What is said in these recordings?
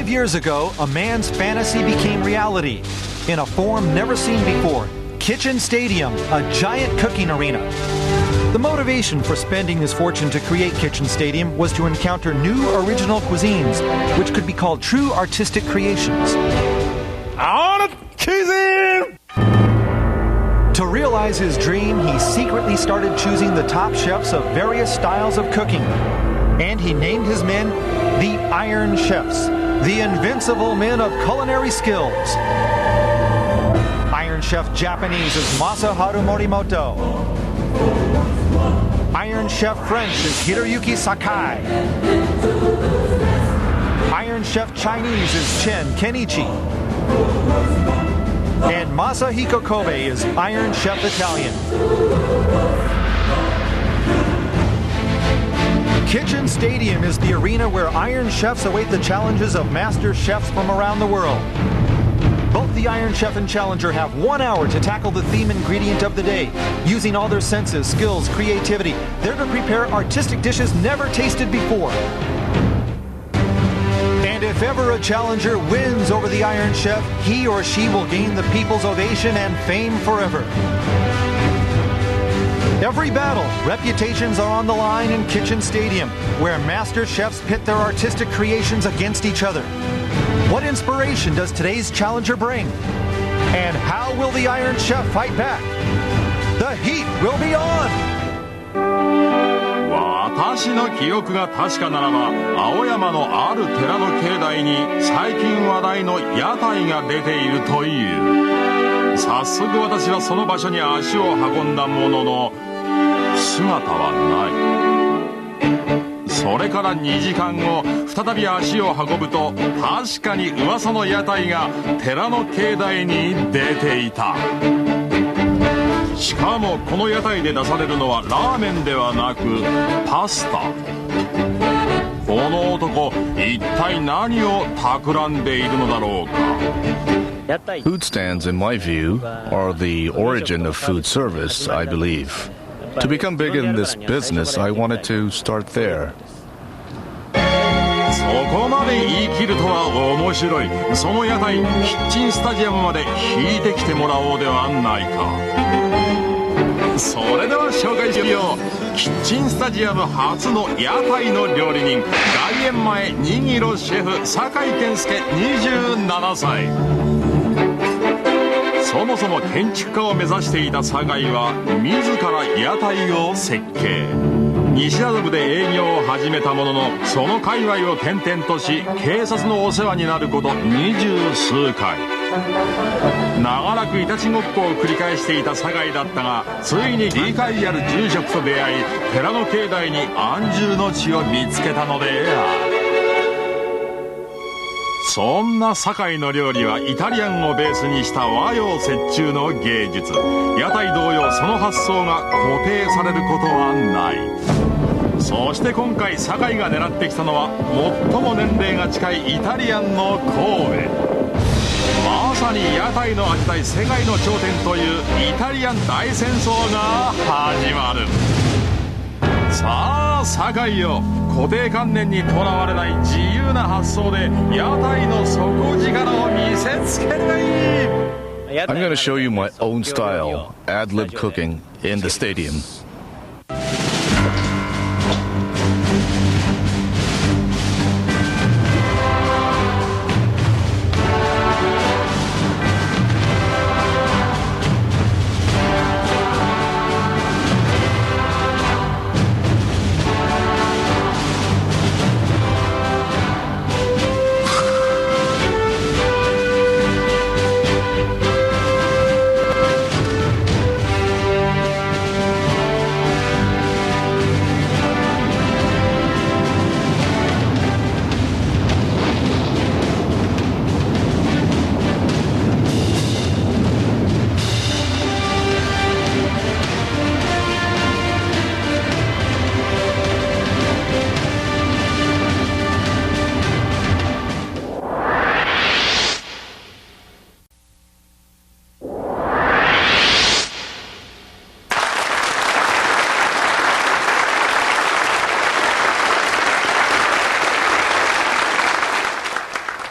Years ago, a man's fantasy became reality in a form never seen before. Kitchen Stadium, a giant cooking arena. The motivation for spending his fortune to create Kitchen Stadium was to encounter new original cuisines, which could be called true artistic creations. I want a cuisine! To realize his dream, he secretly started choosing the top chefs of various styles of cooking. And he named his men the Iron Chefs, the invincible men of culinary skills. Iron Chef Japanese is Masaharu Morimoto. Iron Chef French is Hiroyuki Sakai. Iron Chef Chinese is Chen Kenichi. And Masahiko Kobe is Iron Chef Italian. Kitchen Stadium is the arena where Iron Chefs await the challenges of master chefs from around the world. Both the Iron Chef and Challenger have 1 hour to tackle the theme ingredient of the day. Using all their senses, skills, creativity, they're to prepare artistic dishes never tasted before. And if ever a Challenger wins over the Iron Chef, he or she will gain the people's ovation and fame forever. Every battle, reputations are on the line in Kitchen Stadium, where master chefs pit their artistic creations against each other. What inspiration does today's Challenger bring? And how will the Iron Chef fight back? The heat will be on! 私の記憶が確かならば、青山のある寺の境内に最近話題の屋台が出ているという。早速私はその場所に足を運んだものの、姿はない。それから2時間後、再び足を運ぶと、確かに噂の屋台が寺の境内に出ていた。しかもこの屋台で出されるのはラーメンではなくパスタ。この男、一体何を企んでいるのだろうか。Food stands, in my view, are the origin of food service, I believe. To become big in this business, I wanted to start there. そこまで言い切るとは面白い。その屋台、キッチンスタジアムまで引いてきてもらおうではないか。それでは紹介しよう。キッチンスタジアム初の屋台の料理人、外苑前にぎろシェフ酒井健介27歳。そもそも建築家を目指していた酒井は自ら屋台を設計。西麻布で営業を始めたものの、その界隈を転々とし、警察のお世話になること20数回。長らくいたちごっこを繰り返していた酒井だったが、ついに理解ある住職と出会い、寺の境内に安住の地を見つけたのである。そんな堺の料理はイタリアンをベースにした和洋折衷の芸術。屋台同様その発想が固定されることはない。そして今回堺が狙ってきたのは最も年齢が近いイタリアンの神戸。まさに屋台の味対世界の頂点というイタリアン大戦争が始まる。さあ堺よ、固定観念にとらわれない自由な発想で屋台の底力を見せつけるがいい。 I'm going to show you my own style, ad-lib cooking in the stadium.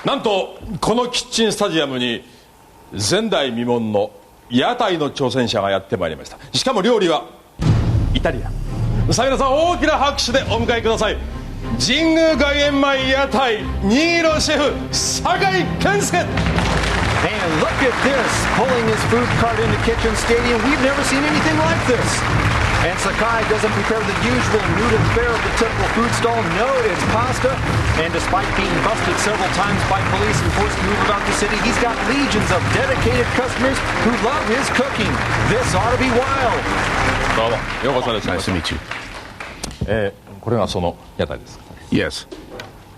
なんとこのキッチンスタジアムに前代未聞の屋台の挑戦者がやってまいりました。しかも料理はイタリアン。さあ皆さん大きな拍手でお迎えください。神宮外苑前屋台2位のシェフ酒井健介。 And look at this, pulling his food cart into Kitchen Stadium. We've never seen anything like this. And Sakai doesn't prepare the usual noodle fare of the typical food stall. No, it's pasta. And despite being busted several times by police and forced to move about the city, he's got legions of dedicated customers who love his cooking. This ought to be wild. どうもようこそいらっしゃいま Nice し to meet you. た。これがその屋台です。 Yes.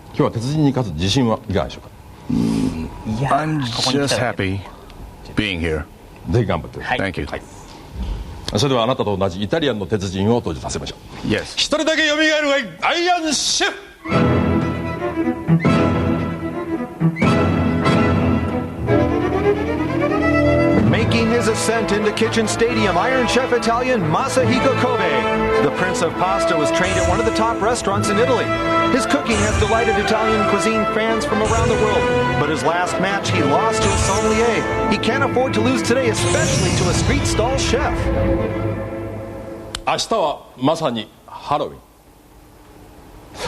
今日は鉄人に勝つ自信はいかがでしょうか。 I'm just happy being here. ぜひ頑張って。 Thank you. それではあなたと同じイタリアンの鉄人を登場させましょう。 Yes. 一人だけ蘇るがアイアンシェフ。 Making his ascent into Kitchen Stadium, Iron Chef Italian Masahiko Kobe. The Prince of Pasta was trained at one of the top restaurants in Italy. His cooking has delighted Italian cuisine fans from around the world. But his last match, he lost to a sommelier. He can't afford to lose today, especially to a street stall chef. 明日はまさにハロウィン。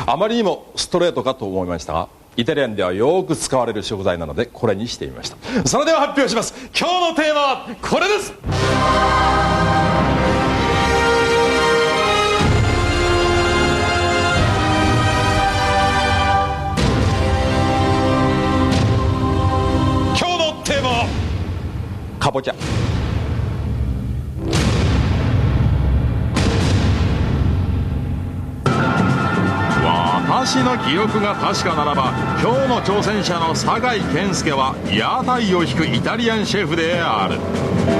あまりにもストレートかと思いましたが、イタリアンではよく使われる食材なのでこれにしてみました。それでは発表します。今日のテーマはこれです。今日のテーマはかぼちゃ。私の記憶が確かならば今日の挑戦者の酒井健介は屋台を引くイタリアンシェフである。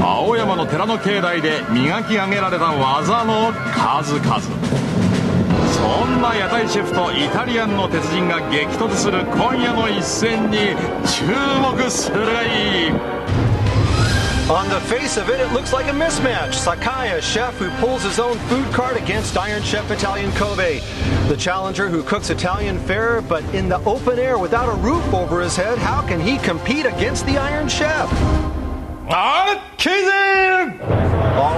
青山の寺の境内で磨き上げられた技の数々。そんな屋台シェフとイタリアンの鉄人が激突する今夜の一戦に注目するがいい。 On the face of it, it looks like a mismatch. Sakai, a chef who pulls his own food cart against Iron Chef Italian Kobe. The challenger who cooks Italian fare, but in the open air without a roof over his head, how can he compete against the Iron Chef? All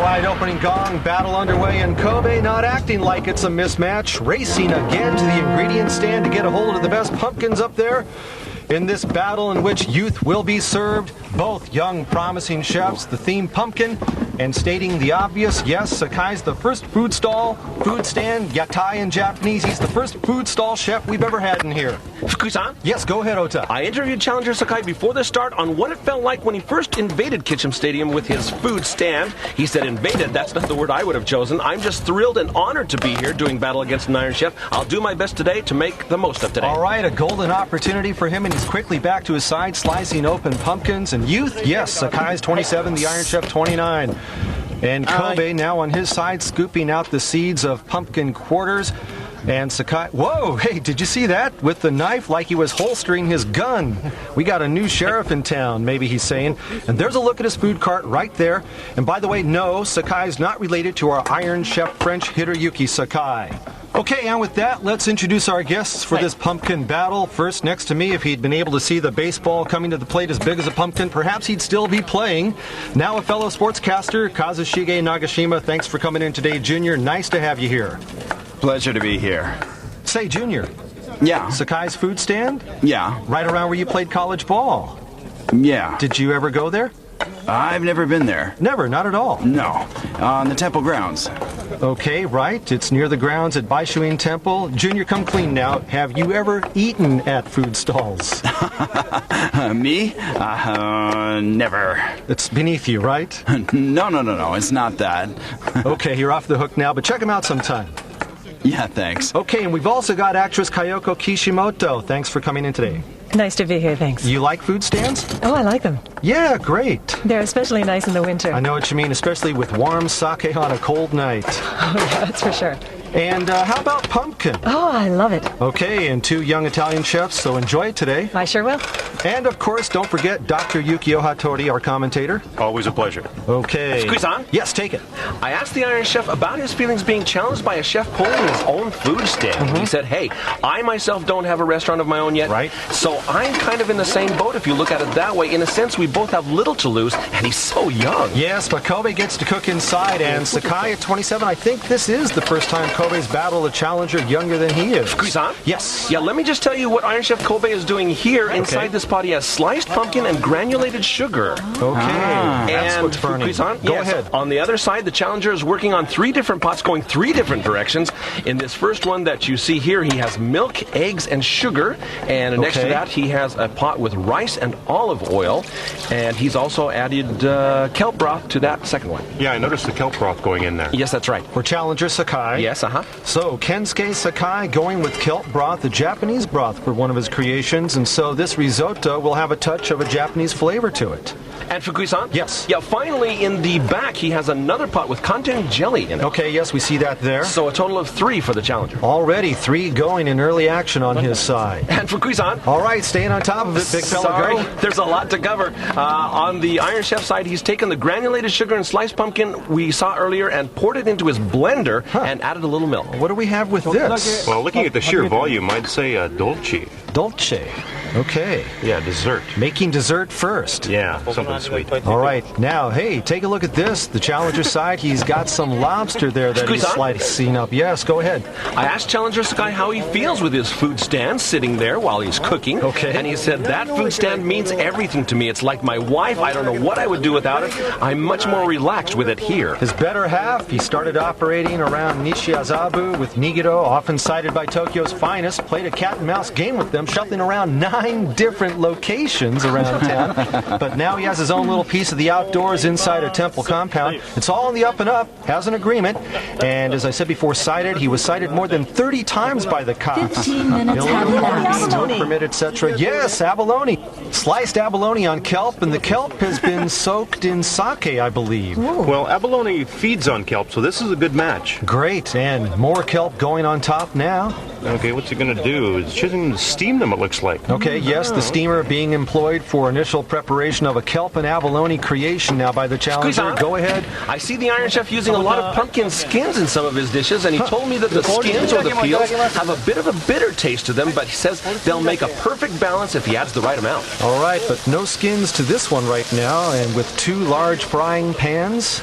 right, opening gong, battle underway, and Kobe not acting like it's a mismatch, racing again to the ingredient stand to get a hold of the best pumpkins up there. In this battle in which youth will be served, both young promising chefs, the theme pumpkin, and stating the obvious, yes, Sakai's the first food stand, yatai in Japanese, he's the first food stall chef we've ever had in here. Fukui-san? Yes, go ahead, Ota. I interviewed challenger Sakai before the start on what it felt like when he first invaded Kitchen Stadium with his food stand. He said invaded, that's not the word I would have chosen. I'm just thrilled and honored to be here doing battle against an Iron Chef. I'll do my best today to make the most of today. All right, a golden opportunity for him, and he's quickly back to his side, slicing open pumpkins. And youth, yes, Sakai's 27, the Iron Chef 29. And Kobe now on his side, scooping out the seeds of pumpkin quarters. And Sakai, whoa, hey, did you see that? With the knife like he was holstering his gun. We got a new sheriff in town, maybe he's saying. And there's a look at his food cart right there. And by the way, no, Sakai's not related to our Iron Chef French Hiroyuki Sakai. Okay, and with that, let's introduce our guests for this pumpkin battle. First, next to me, if he'd been able to see the baseball coming to the plate as big as a pumpkin, perhaps he'd still be playing. Now a fellow sportscaster, Kazushige Nagashima. Thanks for coming in today, Junior. Nice to have you here. Pleasure to be here. Say, Junior. Yeah. Sakai's food stand? Yeah. Right around where you played college ball. Yeah. Did you ever go there? I've never been there. Never, not at all. No. On the temple grounds. Okay, right. It's near the grounds at Baishuin Temple. Junior, come clean now. Have you ever eaten at food stalls? Me? Never. It's beneath you, right? No. It's not that. Okay, you're off the hook now, but check him out sometime. Yeah, thanks. Okay, and we've also got actress Kayoko Kishimoto. Thanks for coming in today. Nice to be here, thanks. You like food stands? Oh, I like them. Yeah, great. They're especially nice in the winter. I know what you mean, especially with warm sake on a cold night. Oh, yeah, that's for sure. And how about pumpkin? Oh, I love it. Okay, and 2 young Italian chefs, so enjoy it today. I sure will. And of course, don't forget Dr. Yukio Hattori, our commentator. Always a pleasure. Okay. Squeeze-on? Yes, take it. I asked the Iron Chef about his feelings being challenged by a chef pulling his own food stand. He said, hey, I myself don't have a restaurant of my own yet. Right. So I'm kind of in the same boat if you look at it that way. In a sense, we both have little to lose, and he's so young. Yes, but Kobe gets to cook inside, and Sakai at 27, I think this is the first time Kobe's battled a challenger younger than he is. Squeeze-on? Yes. Yeah, let me just tell you what Iron Chef Kobe is doing here. Inside this pot, he has sliced pumpkin and granulated sugar. Okay. That's And what's burning. Squeeze-on? Go Yes. ahead. On the other side, the challenger is working on 3 different pots going 3 different directions. In this first one that you see here, he has milk, eggs, and sugar. And next to Okay. that, he has a pot with rice and olive oil. And he's also added kelp broth to that second one. Yeah, I noticed the kelp broth going in there. Yes, that's right. For challenger Sakai. Yes, So, Kensuke Sakai going with kelp broth, the Japanese broth for one of his creations, and so this risotto will have a touch of a Japanese flavor to it. And Fukui-san? Yes. Yeah, finally, in the back, he has another pot with content jelly in it. Okay, yes, we see that there. So a total of 3 for the challenger. Already 3 going in early action on his side. And Fukui-san? All right, staying on top of it, big fella, Sorry, go. there's a lot to cover. On the Iron Chef side, he's taken the granulated sugar and sliced pumpkin we saw earlier and poured it into his blender and added a little milk. What do we have with this? Well, looking at the sheer volume, I'd say dolce. Dolce. Okay. Yeah, dessert. Making dessert first. Yeah, something sweet. All right, now, hey, take a look at this. The challenger side, he's got some lobster there that he's Squeeze-on? slicing up. Yes, go ahead. I asked Challenger Sakai how he feels with his food stand sitting there while he's cooking. Okay. And he said, that food stand means everything to me. It's like my wife. I don't know what I would do without it. I'm much more relaxed with it here. His better half, he started operating around Nishiazabu with Nigoro, often cited by Tokyo's finest, played a cat and mouse game with them, shuffling around 9 different locations around town. But now he has his own little piece of the outdoors inside a temple compound. It's all on the up and up, has an agreement, and as I said before, he was cited more than 30 times by the cops. 15 minutes have elapsed. No permit, etc. Yes, abalone. Sliced abalone on kelp, and the kelp has been soaked in sake, I believe. Well, abalone feeds on kelp, so this is a good match. Great, and more kelp going on top now. Okay, what's he going to do? He's choosing to steam them, it looks like. Okay, yes, the steamer being employed for initial preparation of a kelp and abalone creation now by the challenger. Squeeze-on. Go ahead. I see the Iron Chef using a lot of pumpkin skins in some of his dishes, and he told me that the skins or the peels have a bit of a bitter taste to them, but he says they'll make a perfect balance if he adds the right amount. All right, but no skins to this one right now, and with 2 large frying pans.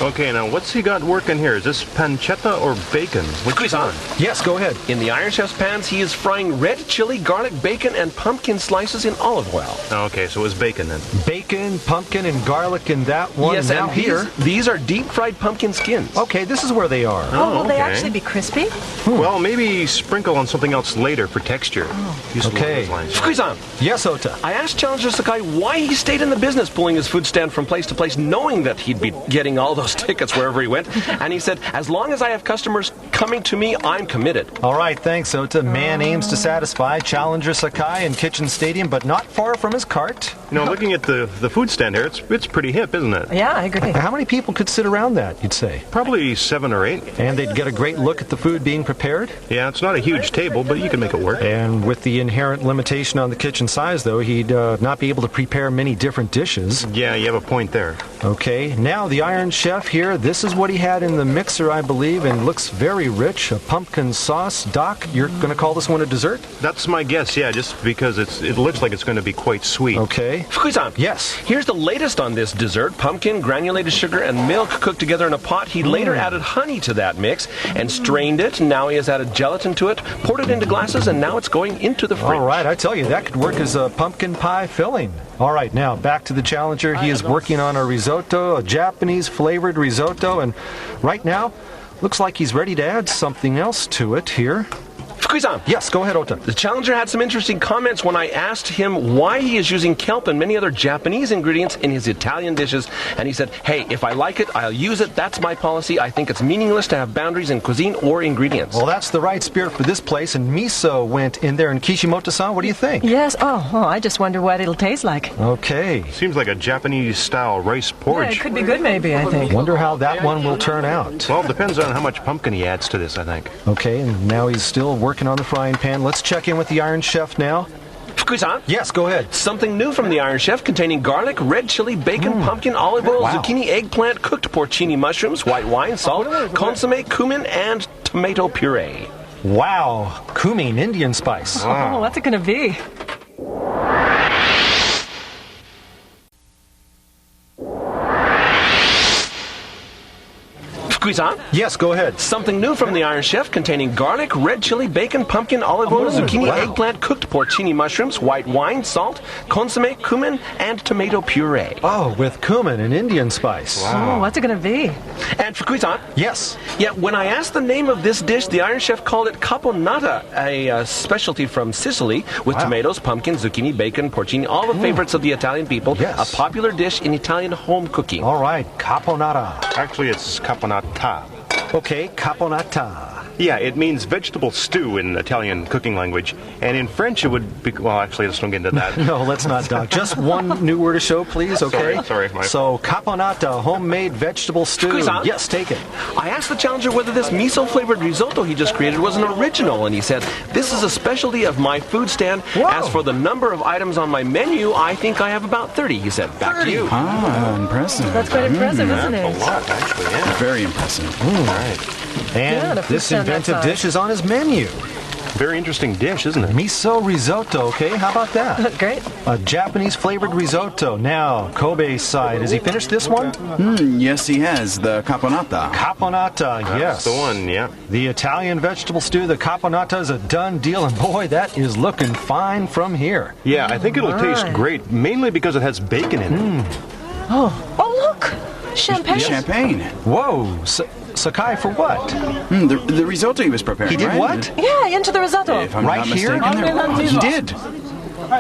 Okay, now what's he got working here? Is this pancetta or bacon? Which Squeeze-on. one? Yes, go ahead. In the Iron Chef's pans, he is frying red chili, garlic, bacon, and pumpkin slices in olive oil. Okay, so it was bacon then. Bacon, pumpkin, and garlic in that one. Yes, now and here. these are deep-fried pumpkin skins. Okay, this is where they are. Oh, will they okay. actually be crispy? Well, maybe sprinkle on something else later for texture. Use along Okay. those lines. Squeeze-on. Yes, Ota. I asked Challenger Sakai why he stayed in the business pulling his food stand from place to place, knowing that he'd be getting all those tickets wherever he went. And he said, as long as I have customers coming to me, I'm committed. All right, thanks, Ota. Man aims to satisfy Challenger Sakai in Kitchen Stadium, but not far from his cart. You know, looking at the food stand here, it's pretty hip, isn't it? Yeah, I agree. How many people could sit around that, you'd say? Probably 7 or 8. And they'd get a great look at the food being prepared? Yeah, it's not a huge table, but you can make it work. And with the inherent limitation on the kitchen size, though, he'd not be able to prepare many different dishes. Yeah, you have a point there. Okay, now the Iron Chef here, this is what he had in the mixer, I believe, and looks very rich. A pumpkin sauce. Doc, you're going to call this one a dessert? That's my guess, yeah, just because it looks like it's going to be quite sweet. Okay. Fukui-san. Yes. Here's the latest on this dessert. Pumpkin, granulated sugar, and milk cooked together in a pot. He later added honey to that mix and strained it. Now he has added gelatin to it, poured it into glasses, and now it's going into the fridge. All right, I tell you, that could work as a pumpkin pie filling. All right, now back to the challenger. He is working on a risotto, a Japanese flavored risotto, and right now, looks like he's ready to add something else to it here. Fukui-san. Yes, go ahead, Ota. The challenger had some interesting comments when I asked him why he is using kelp and many other Japanese ingredients in his Italian dishes. And he said, hey, if I like it, I'll use it. That's my policy. I think it's meaningless to have boundaries in cuisine or ingredients. Well, that's the right spirit for this place, and miso went in there. And Kishimoto-san, what do you think? Yes. Oh, I just wonder what it'll taste like. Okay. Seems like a Japanese-style rice Yeah, porridge. it could be good, maybe, I think. Wonder how that one will turn out. Well, it depends on how much pumpkin he adds to this, I think. Okay, and now he's still working on the frying pan. Let's check in with the Iron Chef now. Fukui-san. Yes, go ahead. Something new from the Iron Chef containing garlic, red chili, bacon, pumpkin, olive oil, Wow. zucchini, eggplant, cooked porcini mushrooms, white wine, salt, consomme, cumin, and tomato puree. Wow, cumin, Indian spice. Oh, what's it going to be? Fukui-san. Yes, go ahead. Something new from the Iron Chef containing garlic, red chili, bacon, pumpkin, olive oil, zucchini, wow. eggplant, cooked porcini mushrooms, white wine, salt, consomme, cumin, and tomato puree. Oh, with cumin and Indian spice. Oh, what's it going to be? And Fukui-san. Yes. Yeah, when I asked the name of this dish, the Iron Chef called it caponata, a specialty from Sicily with Wow. tomatoes, pumpkin, zucchini, bacon, porcini, all the favorites of the Italian people. Yes. A popular dish in Italian home cooking. All right, caponata. Actually, it's caponata. Okay, caponata. Yeah, it means vegetable stew in Italian cooking language. And in French, it would be... Well, actually, let's don't get into that. No, let's not, Doc. Just one new word to show, please, okay? Sorry, Mike. So, caponata, homemade vegetable stew. Fukui-san? Yes, take it. I asked the challenger whether this miso-flavored risotto he just created was an original, and he said, this is a specialty of my food stand. Whoa. As for the number of items on my menu, I think I have about 30, he said. Back to you. Ah, impressive. That's quite impressive, isn't A it? lot, actually, yeah. Very impressive. All right. And the food this stand that inventive size. dish is on his menu. Very interesting dish, isn't it? Miso risotto, okay? How about that? Great. A Japanese flavored risotto. Now, Kobe's side. Has he finished this one? Yes, he has. The caponata. Caponata, yes. That's the one, yeah. The Italian vegetable stew, the caponata, is a done deal, and boy, that is looking fine from here. Yeah, I think it'll taste Right. great, mainly because it has bacon in it. Oh, look! Champagne. Champagne. Whoa, Sakai, for what? The risotto he was preparing. He did right? what? Yeah, into the risotto. If I'm Right not here? mistaken, he did.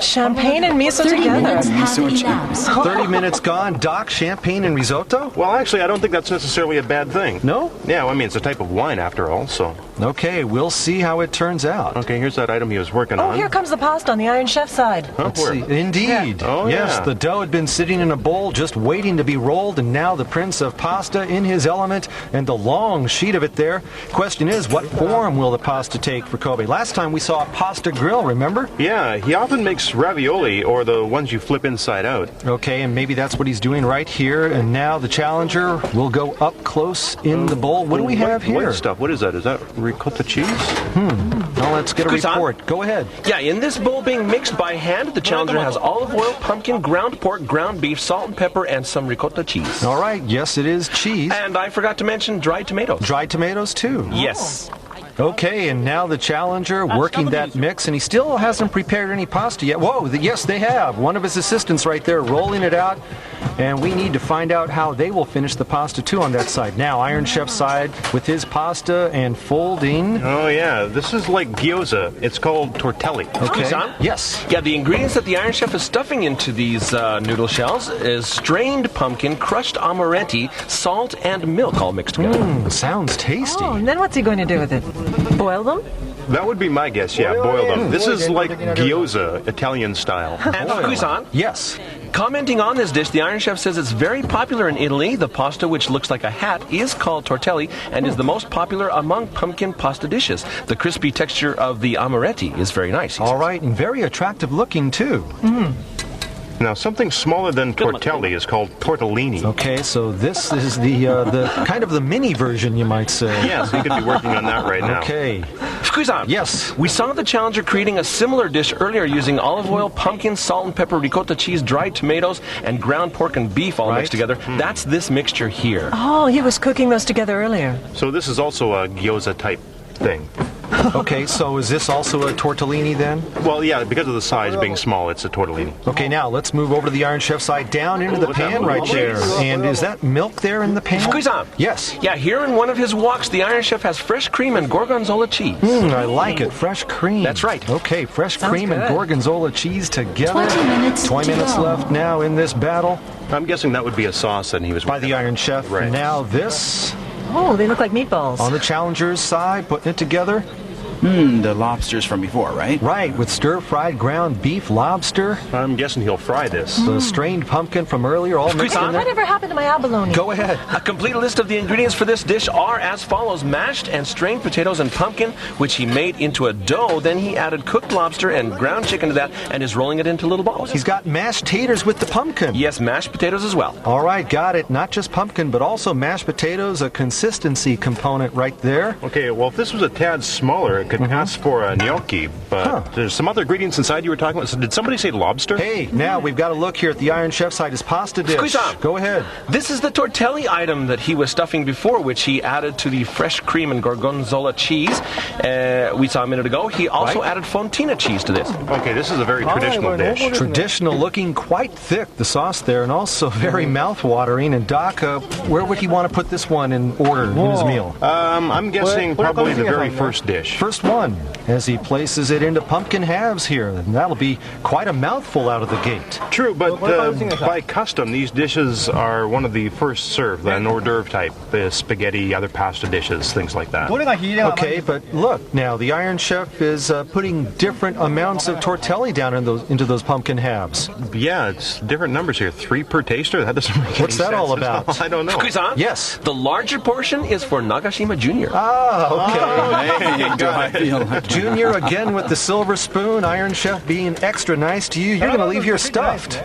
Champagne and miso 30 together. minutes have Miso and elapsed. 30 minutes gone, Doc, champagne and risotto? Well, actually, I don't think that's necessarily a bad thing. No? Yeah, well, I mean, it's a type of wine after all, so... Okay, we'll see how it turns out. Okay, here's that item he was working Oh, on. here comes the pasta on the Iron Chef side. Huh, Let's where? see. Indeed. Oh, yes, yeah. the dough had been sitting in a bowl just waiting to be rolled, and now the Prince of Pasta in his element, and the long sheet of it there. Question is, what form will the pasta take for Kobe? Last time we saw a pasta grill, remember? Yeah, he often makes ravioli, or the ones you flip inside out. Okay, and maybe that's what he's doing right here, and now the challenger will go up close in the bowl. What do we have here? White stuff. What is that? Is that ricotta cheese? Now let's get a Kusan? report. Go ahead. Yeah, in this bowl being mixed by hand, the challenger has olive oil, pumpkin, ground pork, ground beef, salt and pepper, and some ricotta cheese. All right, yes, it is cheese. And I forgot to mention dried tomatoes. Dried tomatoes, too. Yes. Okay, and now the challenger working that mix, and he still hasn't prepared any pasta yet. Whoa, yes, they have. One of his assistants right there rolling it out, and we need to find out how they will finish the pasta, too, on that side. Now, Iron Chef's side with his pasta and folding. Oh, yeah. This is like gyoza. It's called tortelli. Okay. Kusan? Yes. Yeah, the ingredients that the Iron Chef is stuffing into these noodle shells is strained pumpkin, crushed amaranthi, salt, and milk all mixed together. Sounds tasty. Oh, and then what's he going to do with it? Boil them? That would be my guess, yeah. Boil them. This is like gyoza, Italian style. And Kusan, Yes. commenting on this dish, the Iron Chef says it's very popular in Italy. The pasta, which looks like a hat, is called tortelli and is the most popular among pumpkin pasta dishes. The crispy texture of the amaretti is very nice. he All says. right, and very attractive looking, too. Now, something smaller than tortelli is called tortellini. Okay, so this is the kind of the mini version, you might say. Yes, he could be working on that right now. Okay. Kusan, Yes. we saw the challenger creating a similar dish earlier using olive oil, pumpkin, salt and pepper, ricotta cheese, dried tomatoes, and ground pork and beef all Right. mixed together. That's this mixture here. Oh, he was cooking those together earlier. So this is also a gyoza type thing. Okay, so is this also a tortellini then? Well, yeah, because of the size being small, it's a tortellini. Okay, now let's move over to the Iron Chef side, down into the pan right there. And is that milk there in the pan? Squeeze-on. Yes. Yeah, here in one of his walks, the Iron Chef has fresh cream and gorgonzola cheese. I like it. Fresh cream. That's right. Okay, fresh Sounds cream and good. gorgonzola cheese together. 20 minutes 20 to minutes go. left now in this battle I'm guessing that would be a sauce that he was by the Iron Chef. Right. Now this Oh, they look like meatballs. on the challenger's side, putting it together. The lobsters from before, right? Right, with stir-fried ground beef, lobster, I'm guessing he'll fry this. the strained pumpkin from earlier, all mixed in there. Whatever happened to my abalone? Go ahead. A complete list of the ingredients for this dish are as follows: mashed and strained potatoes and pumpkin, which he made into a dough. Then he added cooked lobster and ground chicken to that and is rolling it into little balls. He's got mashed taters with the pumpkin. Yes, mashed potatoes as well. All right, got it. Not just pumpkin, but also mashed potatoes, a consistency component right there. Okay, well, if this was a tad smaller, it could pass for a gnocchi, but there's some other ingredients inside you were talking about. So did somebody say lobster? Hey, now we've got a look here at the Iron Chef side. His pasta dish. Squeeze on. Go ahead. This is the tortelli item that he was stuffing before, which he added to the fresh cream and gorgonzola cheese we saw a minute ago. He also added fontina cheese to this. Okay, this is a very traditional dish. Traditional looking, quite thick, the sauce there, and also very mouth-watering. And Doc, where would he want to put this one in order in his meal? I'm guessing probably the very first dish. First one, as he places it into pumpkin halves here. And that'll be quite a mouthful out of the gate. True, but by custom, these dishes are one of the first served, an hors d'oeuvre type, spaghetti, other pasta dishes, things like that. Okay, but look, now the Iron Chef is putting different amounts of tortelli down into those pumpkin halves. Yeah, it's different numbers here. 3 per taster? That doesn't make any What's that sense all at about? I don't know. Squeeze on. Yes. The larger portion is for Nagashima Jr. Okay. Do I feel like Junior again with the silver spoon. Iron Chef being extra nice to you. You're going to leave here stuffed.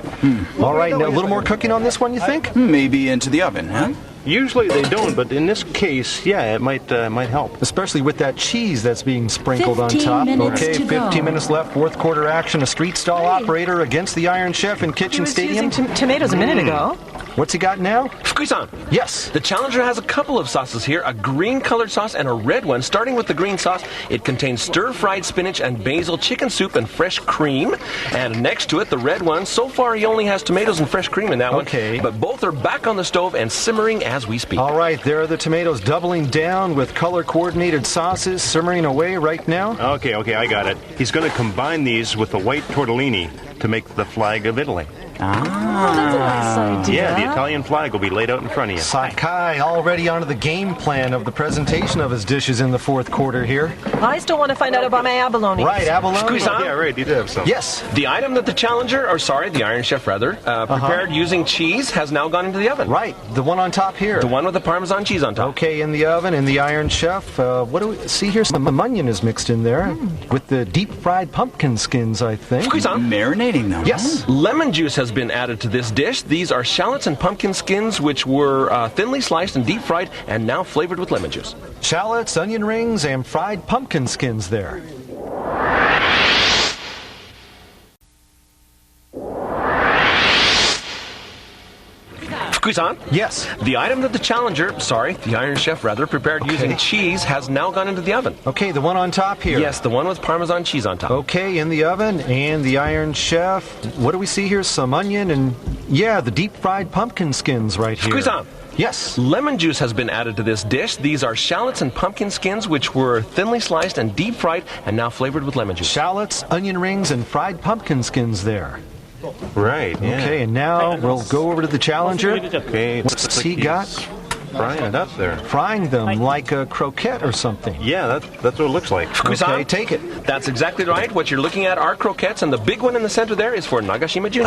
All right, now a little more cooking on this one, you think? maybe into the oven, huh? Usually they don't, but in this case, yeah, it might help. Especially with that cheese that's being sprinkled on 15 top. minutes Okay, to 15 go. minutes left, fourth quarter action. A street stall operator against the Iron Chef in He Kitchen was Stadium. using tomatoes a minute ago. What's he got now? Squeeze-on. Yes. The challenger has a couple of sauces here, a green-colored sauce and a red one. Starting with the green sauce, it contains stir-fried spinach and basil chicken soup and fresh cream. And next to it, the red one, so far he only has tomatoes and fresh cream in that one. Okay. But both are back on the stove and simmering as we speak. All right, there are the tomatoes doubling down with color-coordinated sauces simmering away right now. Okay, I got it. He's going to combine these with the white tortellini to make the flag of Italy. Oh, that's a nice idea. Yeah, the Italian flag will be laid out in front of you. Sakai already onto the game plan of the presentation of his dishes in the fourth quarter here. I still want to find out about my abalone. Right, abalone. Squeeze on. Yeah, right, you did have some. Yes. The item that the challenger, the Iron Chef rather, prepared using cheese has now gone into the oven. Right, the one on top here. The one with the Parmesan cheese on top. Okay, in the oven, in the Iron Chef. What do we see here? Some onion is mixed in there with the deep-fried pumpkin skins, I think. Squeeze on. Marinating them. Yes. Lemon juice has been added to this dish. These are shallots and pumpkin skins, which were thinly sliced and deep fried and now flavored with lemon juice. Shallots, onion rings, and fried pumpkin skins there. Squeeze on. Yes. The item that the Iron Chef rather, prepared using cheese has now gone into the oven. Okay, the one on top here. Yes, the one with Parmesan cheese on top. Okay, in the oven, and the Iron Chef. What do we see here? Some onion and, yeah, the deep-fried pumpkin skins right here. Squeeze on. Yes. Lemon juice has been added to this dish. These are shallots and pumpkin skins, which were thinly sliced and deep fried and now flavored with lemon juice. Shallots, onion rings, and fried pumpkin skins there. Right, yeah. Okay, and now we'll go over to the challenger. Okay, What's he got? frying it up there. Frying them like a croquette or something. Yeah, that's what it looks like. Okay, take it. That's exactly right. What you're looking at are croquettes, and the big one in the center there is for Nagashima Jr.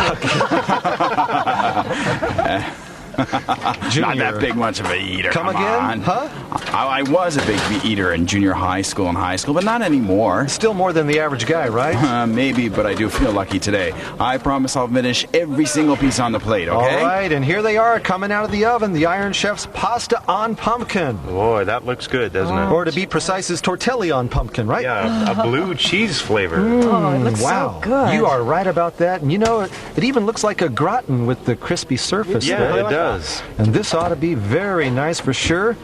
Junior. Not that big much of a eater. Come again? on. Huh? I was a big eater in junior high school and high school, but not anymore. Still more than the average guy, right? Maybe, but I do feel lucky today. I promise I'll finish every single piece on the plate, okay? All right, and here they are coming out of the oven, the Iron Chef's pasta on pumpkin. Boy, that looks good, doesn't it? Or to be precise, is tortelli on pumpkin, right? Yeah, a blue cheese flavor. Oh, it looks Wow, so good. you are right about that. And you know, it even looks like a gratin with the crispy surface Yeah, there. it does. And this ought to be very nice for sure.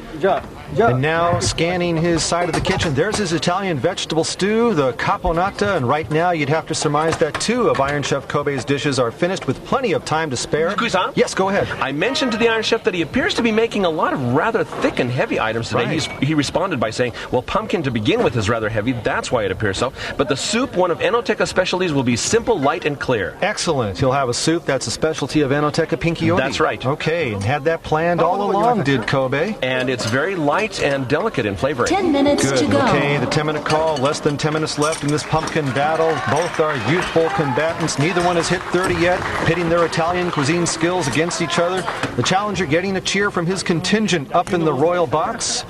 And now scanning his side of the kitchen, there's his Italian vegetable stew, the caponata, and right now you'd have to surmise that 2 of Iron Chef Kobe's dishes are finished with plenty of time to spare. Fukuyi-san? Yes, go ahead. I mentioned to the Iron Chef that he appears to be making a lot of rather thick and heavy items today. Right. He responded by saying, well, pumpkin to begin with is rather heavy, that's why it appears so. But the soup, one of Enoteca's specialties, will be simple, light, and clear. Excellent. He'll have a soup that's a specialty of Enoteca Pinkyodi. That's right. Okay, and had that planned all along, did Kobe. And it's very light and delicate in flavoring. 10 minutes Good. to go. Okay, the 10-minute call, less than 10 minutes left in this pumpkin battle. Both are youthful combatants. Neither one has hit 30 yet, pitting their Italian cuisine skills against each other. The challenger getting a cheer from his contingent up in the royal box,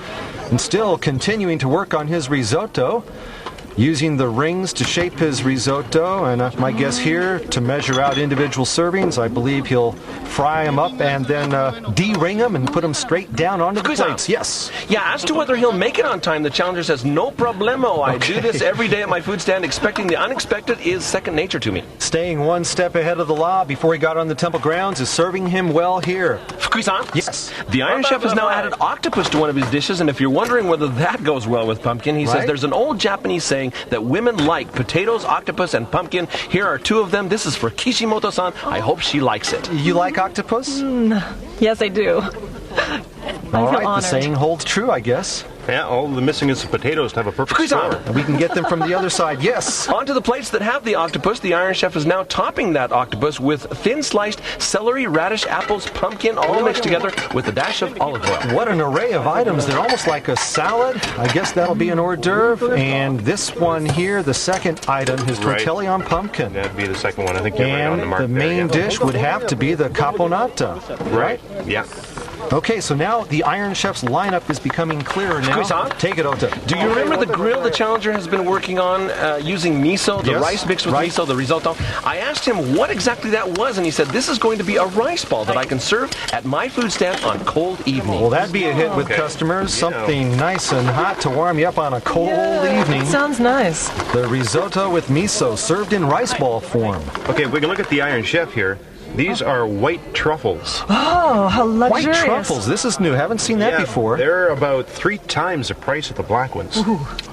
and still continuing to work on his risotto, using the rings to shape his risotto, and my guess here, to measure out individual servings. I believe he'll fry them up and then de-ring them and put them straight down onto the Fukuyi-san. plates. Yes. Yeah, as to whether he'll make it on time, the challenger says, no problemo. I do this every day at my food stand. Expecting the unexpected is second nature to me. Staying one step ahead of the law before he got on the temple grounds is serving him well here. Fukuyi-san? Yes. The Iron Chef has now added octopus to one of his dishes, and if you're wondering whether that goes well with pumpkin, he says Right. there's an old Japanese saying that women like potatoes, octopus, and pumpkin. Here are 2 of them. This is for Kishimoto-san. I hope she likes it. You like octopus? Yes, I do. All right, the honored. saying holds true, I guess. Yeah, all the missing is the potatoes to have a perfect Fukuyi-san. score. And we can get them from the other side. Yes. Onto the plates that have the octopus, the Iron Chef is now topping that octopus with thin sliced celery, radish, apples, pumpkin, all mixed together with a dash of olive oil. What an array of items. They're almost like a salad. I guess that'll be an hors d'oeuvre. And this one here, the second item, is Right. tortelli on pumpkin. That'd be the second one. I think you're right on And the mark the there, main yeah. dish would have to be the caponata. Right. Yeah. Okay, so now the Iron Chef's lineup is becoming clearer now. Fukuyi-san? Take it, Ota. Do you remember the grill the challenger has been working on using miso, the Yes, rice mixed with right. miso, the risotto? I asked him what exactly that was, and he said, this is going to be a rice ball that I can serve at my food stand on cold evenings. Well, that'd be a hit with Okay. customers. You know. Something nice and hot to warm you up on a cold evening. Sounds nice. The risotto with miso served in rice ball form. Okay, if we can look at the Iron Chef here. These are white truffles. Oh, how White luxurious. truffles. This is new. Haven't seen that Yeah, before. They're about 3 times the price of the black ones.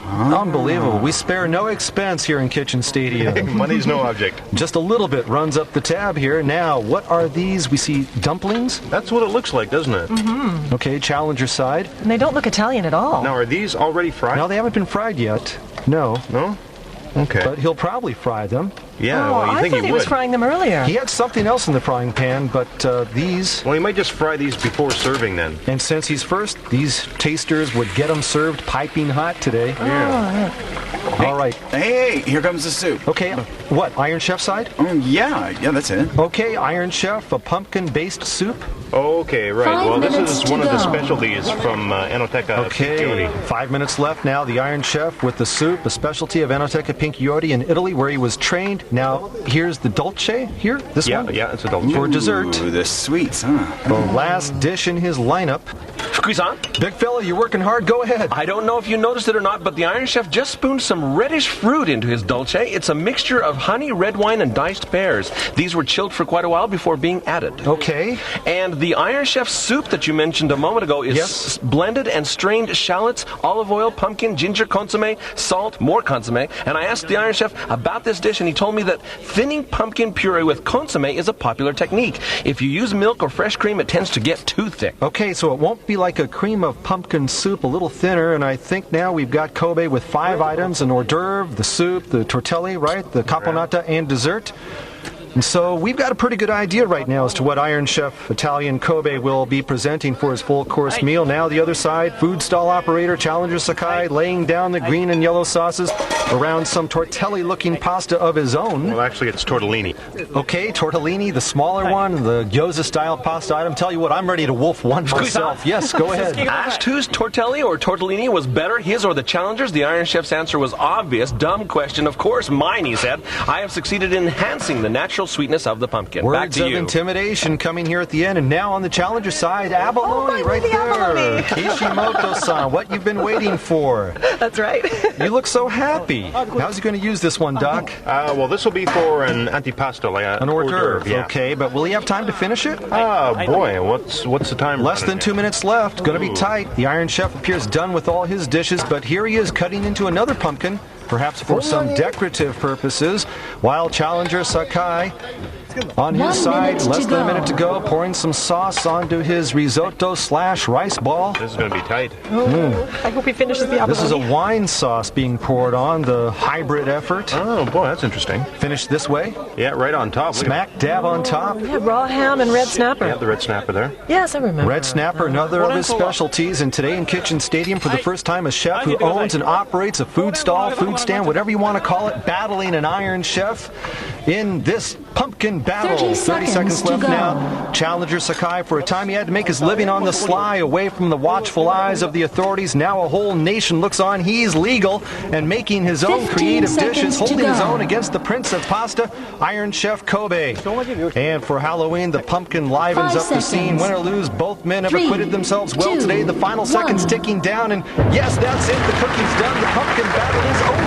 Unbelievable. We spare no expense here in Kitchen Stadium. Money's no object. Just a little bit runs up the tab here. Now, what are these? We see dumplings. That's what it looks like, doesn't it? Okay, challenger side. And they don't look Italian at all. Now, are these already fried? Now, they haven't been fried yet. No. No? Okay. But he'll probably fry them. yeah, Oh, well, you I think thought he was would. frying them earlier. He had something else in the frying pan, but these... Well, he might just fry these before serving then. And since he's first, these tasters would get them served piping hot today. Yeah. All right. Hey, here comes the soup. Okay, what, Iron Chef side? Yeah, that's it. Okay, Iron Chef, a pumpkin-based soup. Okay, right. 5 Well, this minutes is to one of the go. specialties from Enoteca Okay, Pinkyodi. 5 minutes left now. The Iron Chef with the soup, a specialty of Enoteca Pinkyodi in Italy, where he was trained. Now, here's the dolce here, this Yeah, one. yeah, it's a dolce. For dessert, Ooh, the sweets, huh? the last dish in his lineup. Fukuyi-san? Big fella, you're working hard. Go ahead. I don't know if you noticed it or not, but the Iron Chef just spooned some reddish fruit into his dolce. It's a mixture of honey, red wine, and diced pears. These were chilled for quite a while before being added. Okay. And the Iron Chef soup that you mentioned a moment ago is Yes. blended and strained shallots, olive oil, pumpkin, ginger, consomme, salt, more consomme. And I asked the Iron Chef about this dish, and he told me that thinning pumpkin puree with consomme is a popular technique. If you use milk or fresh cream, it tends to get too thick. Okay, so it won't be like a cream of pumpkin soup, a little thinner, and I think now we've got Kobe with 5 items, an hors d'oeuvre, the soup, the tortelli, right, the caponata, and dessert. And so we've got a pretty good idea right now as to what Iron Chef Italian Kobe will be presenting for his full-course meal. Now the other side, food stall operator Challenger Sakai laying down the green and yellow sauces around some tortelli-looking pasta of his own. Well, actually, it's tortellini. Okay, tortellini, the smaller one, the gyoza-style pasta item. Tell you what, I'm ready to wolf one myself. Yes, go ahead. Asked whose tortelli or tortellini was better, his or the Challenger's, the Iron Chef's answer was obvious. Dumb question. Of course, mine, he said. I have succeeded in enhancing the natural natural sweetness of the pumpkin. Back Words to of you. intimidation coming here at the end, and now on the challenger side, abalone right the there. abalone. Kishimoto-san, what you've been waiting for. That's right. You look so happy. How's he going to use this one, Doc? Well, this will be for an antipasto, like An hors d'oeuvre, yeah. okay, but will he have time to finish it? Boy, what's the time? Less than running 2 minutes left. Going to be Ooh. tight. The Iron Chef appears done with all his dishes, but here he is cutting into another pumpkin, perhaps for some decorative purposes, while challenger Sakai, on his 1 side, minute less to than a go. minute to go, pouring some sauce onto his risotto/rice ball. This is going to be tight. I hope he finishes the abalone. This is a wine sauce being poured on, the hybrid effort. Oh, boy, that's interesting. Finished this way, Yeah, right on top. Look at- smack dab on top. Yeah, raw ham and red snapper. You have the red snapper there. Yes, I remember. Red snapper, another of his specialties, and today in Kitchen Stadium, for the first time, a chef who owns and operates a food stall, food stand, whatever you want to call it, battling an Iron Chef in this pumpkin battle. 30 seconds seconds to left go. now. Challenger Sakai, for a time he had to make his living on the sly, away from the watchful eyes of the authorities. Now a whole nation looks on. He's legal and making his own 15 creative dishes, seconds to holding his go. own against the Prince of Pasta, Iron Chef Kobe. And for Halloween, the pumpkin livens 5 up the scene. seconds. Win or lose, both men have 3, acquitted themselves well 2, today. The final seconds 1. ticking down, and yes, that's it. The cooking's done. The pumpkin battle is over.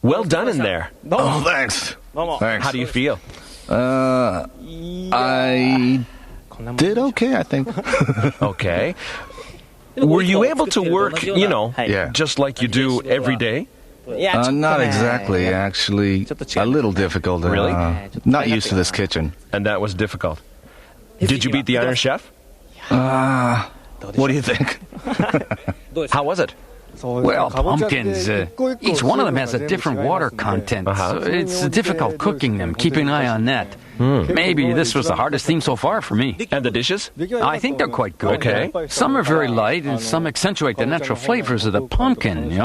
Well done in there. Oh, thanks. Thanks. How do you feel? I did okay, I think. Okay. Were you able to work, Yeah. just like you do every day? Not exactly, actually. A little difficult. Really? Not used to this kitchen. And that was difficult. Did you beat the Iron Chef? What do you think? How was it? Well, pumpkins, each one of them has a different water content. So it's difficult cooking them. Keep an eye on that. Maybe this was the hardest thing so far for me. And the dishes? I think they're quite good. Okay. Some are very light, and some accentuate the natural flavors of the pumpkin.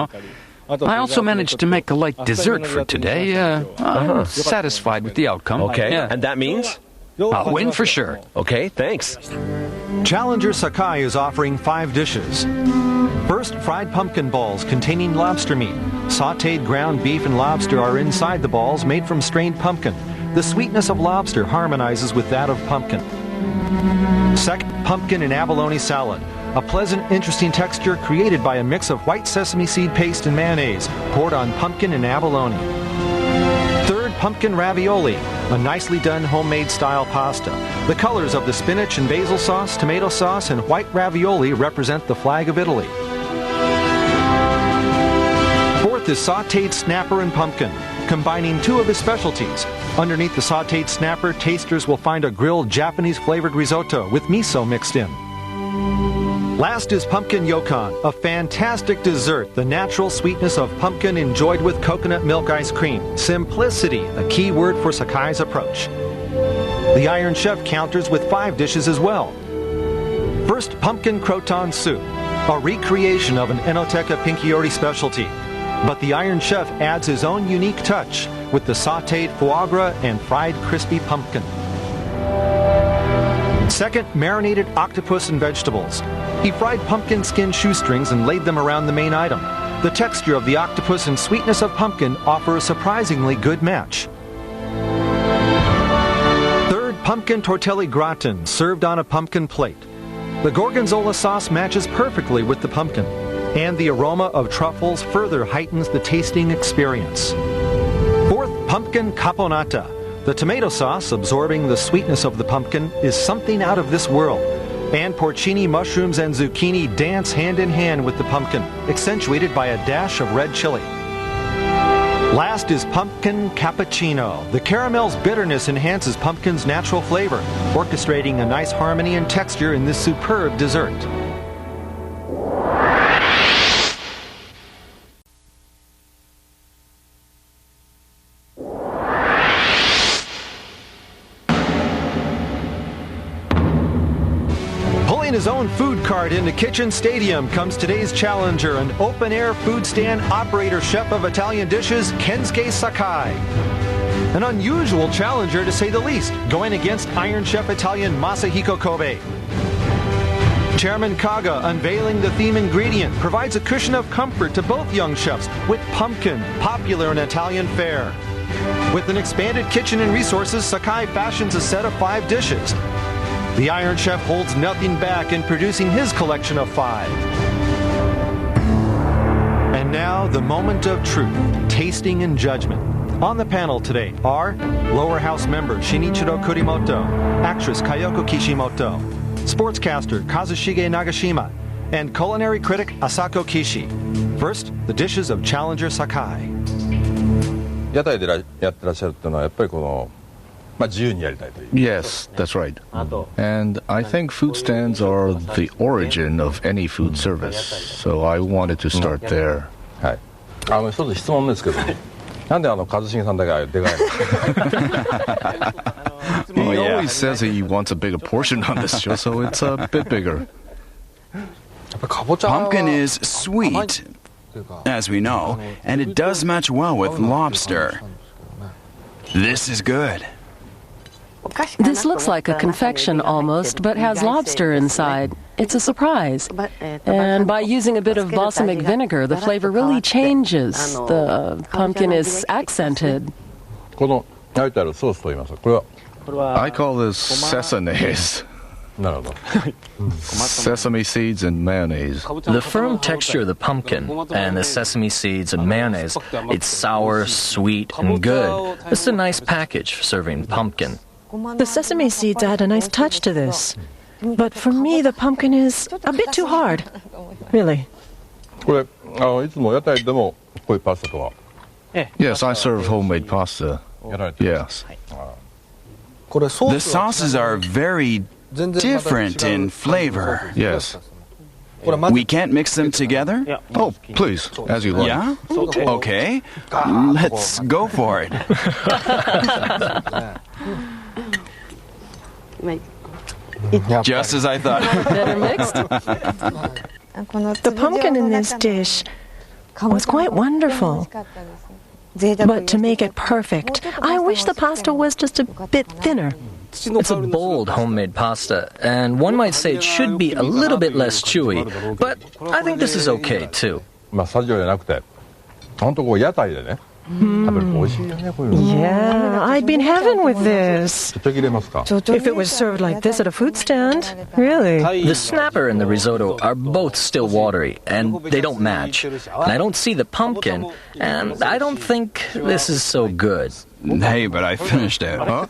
I also managed to make a light dessert for today. I'm satisfied with the outcome. Okay. Yeah. And that means? I'll win for sure. Okay, thanks. Challenger Sakai is offering 5 dishes. First, fried pumpkin balls containing lobster meat. Sautéed ground beef and lobster are inside the balls, made from strained pumpkin. The sweetness of lobster harmonizes with that of pumpkin. Second, pumpkin and abalone salad. A pleasant, interesting texture created by a mix of white sesame seed paste and mayonnaise, poured on pumpkin and abalone. Third, pumpkin ravioli, a nicely done homemade style pasta. The colors of the spinach and basil sauce, tomato sauce, and white ravioli represent the flag of Italy. Fourth is sautéed snapper and pumpkin, combining 2 of his specialties. Underneath the sautéed snapper, tasters will find a grilled Japanese flavored risotto with miso mixed in. Last is pumpkin yokon, a fantastic dessert, the natural sweetness of pumpkin enjoyed with coconut milk ice cream. Simplicity, a key word for Sakai's approach. The Iron Chef counters with 5 dishes as well. First, pumpkin croton soup, a recreation of an Enoteca Pinchiori specialty. But the Iron Chef adds his own unique touch with the sautéed foie gras and fried crispy pumpkin. Second, marinated octopus and vegetables. He fried pumpkin skin shoestrings and laid them around the main item. The texture of the octopus and sweetness of pumpkin offer a surprisingly good match. Third, pumpkin tortelli gratin served on a pumpkin plate. The gorgonzola sauce matches perfectly with the pumpkin, and the aroma of truffles further heightens the tasting experience. Fourth, pumpkin caponata. The tomato sauce, absorbing the sweetness of the pumpkin, is something out of this world. And porcini mushrooms and zucchini dance hand in hand with the pumpkin, accentuated by a dash of red chili. Last is pumpkin cappuccino. The caramel's bitterness enhances pumpkin's natural flavor, orchestrating a nice harmony and texture in this superb dessert. Pulling his own food cart into Kitchen Stadium comes today's challenger, an open-air food stand operator chef of Italian dishes, Kensuke Sakai. An unusual challenger to say the least, going against Iron Chef Italian Masahiko Kobe. Chairman Kaga, unveiling the theme ingredient, provides a cushion of comfort to both young chefs with pumpkin, popular in Italian fare. With an expanded kitchen and resources, Sakai fashions a set of 5 dishes. The Iron Chef holds nothing back in producing his collection of 5. And now, the moment of truth, tasting and judgment. On the panel today are Lower House member Shinichiro Kurimoto, actress Kayoko Kishimoto, sportscaster Kazushige Nagashima, and culinary critic Asako Kishi. First, the dishes of challenger Sakai. 屋台でやってらっしゃるっていうのはやっぱりこの、自由にやりたいという。Yes, that's right. And I think food stands are the origin of any food service, so I wanted to start there. はい。一つ質問ですけど、なんで一茂さんだけああいうでかいの？ He always says he wants a bigger portion on this show, so it's a bit bigger. Pumpkin is sweet, as we know, and it does match well with lobster. This is good. This looks like a confection almost, but has lobster inside. It's a surprise. And by using a bit of balsamic vinegar, the flavor really changes. The pumpkin is accented. この焼いてあるソースと言いますか、これは I call this sesanes. なるほど。 Sesame seeds and mayonnaise. The firm texture of the pumpkin and the sesame seeds and mayonnaise, it's sour, sweet, and good. This is a nice package for serving pumpkin. The sesame seeds add a nice touch to this. But for me, the pumpkin is a bit too hard. Really. これいつも屋台でもこういうパスタとは。 Yes, I serve homemade pasta. Yes. The sauces are very different in flavor. Yes. We can't mix them together? Oh, please, as you like. Yeah? Okay. Let's go for it. Just as I thought. Better mixed? The pumpkin in this dish was quite wonderful. But to make it perfect, I wish the pasta was just a bit thinner. It's a bold homemade pasta, and one might say it should be a little bit less chewy, but I think this is okay too. スタジオじゃなくて、本当こう屋台でね、食べると美味しいよね、こういうの。 Yeah, I'd be in heaven with this. ちょっと切れますか？ If it was served like this at a food stand, really. The snapper and the risotto are both still watery, and they don't match. And I don't see the pumpkin, and I don't think this is so good. Hey, but I finished it. Huh?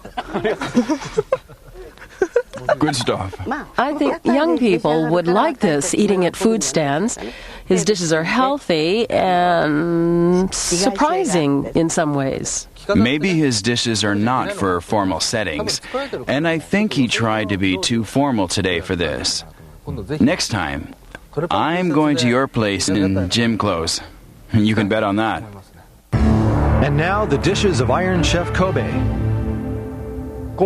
Good stuff. I think young people would like this eating at food stands. His dishes are healthy and surprising in some ways. Maybe his dishes are not for formal settings, and I think he tried to be too formal today for this. Next time, I'm going to your place in gym clothes. You can bet on that. And now, the dishes of Iron Chef Kobe.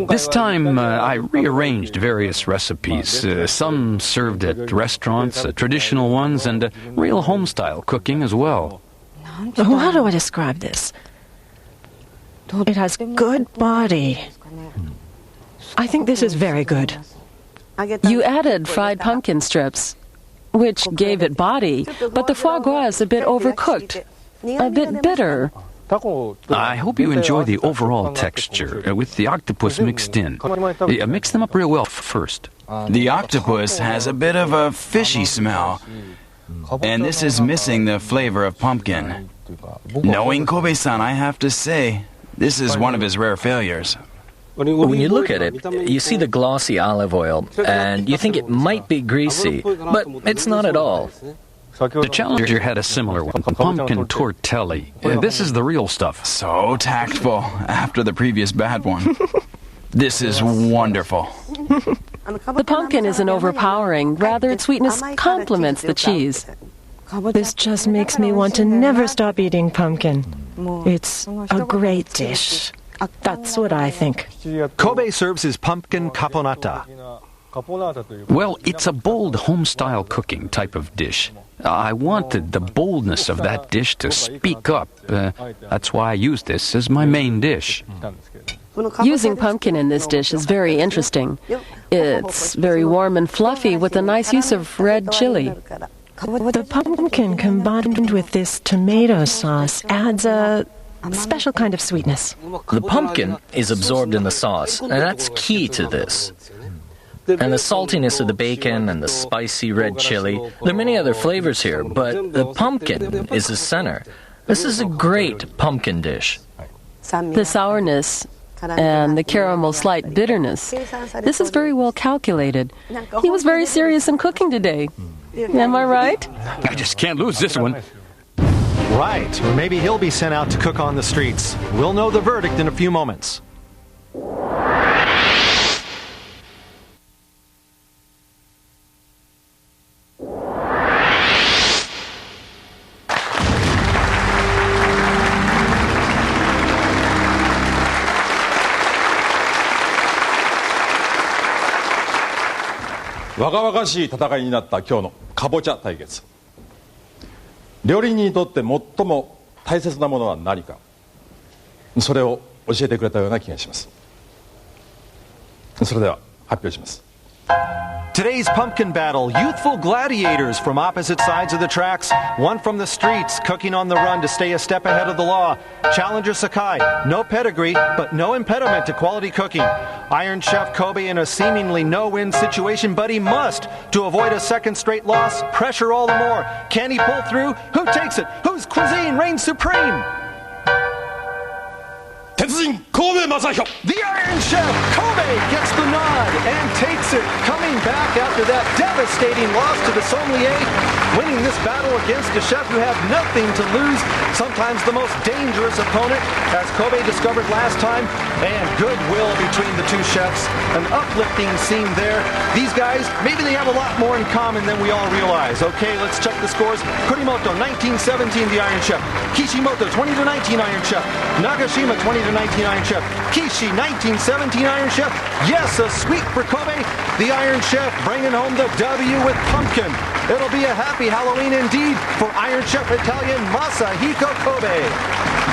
This time, I rearranged various recipes. Some served at restaurants, traditional ones, and real home-style cooking as well. How do I describe this? It has good body. I think this is very good. You added fried pumpkin strips, which gave it body, but the foie gras is a bit overcooked, a bit bitter. I hope you enjoy the overall texture with the octopus mixed in. Mix them up real well first. The octopus has a bit of a fishy smell, and this is missing the flavor of pumpkin. Knowing Kobe-san, I have to say, this is one of his rare failures. When you look at it, you see the glossy olive oil, and you think it might be greasy, but it's not at all. The challenger had a similar one, pumpkin tortelli. This is the real stuff. So tactful after the previous bad one. This is wonderful. The pumpkin isn't overpowering. Rather, its sweetness complements the cheese. This just makes me want to never stop eating pumpkin. It's a great dish. That's what I think. Kobe serves his pumpkin caponata. Well, it's a bold home-style cooking type of dish. I wanted the boldness of that dish to speak up. That's why I used this as my main dish. Using pumpkin in this dish is very interesting. It's very warm and fluffy with a nice use of red chili. The pumpkin combined with this tomato sauce adds a special kind of sweetness. The pumpkin is absorbed in the sauce, and that's key to this. And the saltiness of the bacon and the spicy red chili. There are many other flavors here, but the pumpkin is the center. This is a great pumpkin dish. The sourness and the caramel slight bitterness. This is very well calculated. He was very serious in cooking today. Am I right? I just can't lose this one. Right, or maybe he'll be sent out to cook on the streets. We'll know the verdict in a few moments.若々しい戦いになった今日のかぼちゃ対決。料理人にとって最も大切なものは何か、それを教えてくれたような気がします。それでは発表します。 Today's pumpkin battle, youthful gladiators from opposite sides of the tracks. One from the streets, cooking on the run to stay a step ahead of the law. Challenger Sakai, no pedigree, but no impediment to quality cooking. Iron Chef Kobe in a seemingly no-win situation, but he must. To avoid a second straight loss, pressure all the more. Can he pull through? Who takes it? Whose cuisine reigns supreme? 鉄人神戸正彦 The Iron Chef Kobe gets the nod and takes it, coming back after that devastating loss to the sommelier, winning this battle against a chef who had nothing to lose, sometimes the most dangerous opponent, as Kobe discovered last time, and goodwill between the two chefs, an uplifting scene there. These guys, maybe they have a lot more in common than we all realize. Okay, let's check the scores. Kurimoto, 19-17, the Iron Chef. Kishimoto, 20-19, Iron Chef. Nagashima, 20-19, Iron Chef. Kishi, 19-17, Iron Chef. Yes, a sweep for Kobe. The Iron Chef bringing home the W with pumpkin. It'll be a happy Halloween indeed for Iron Chef Italian Masahiko Kobe.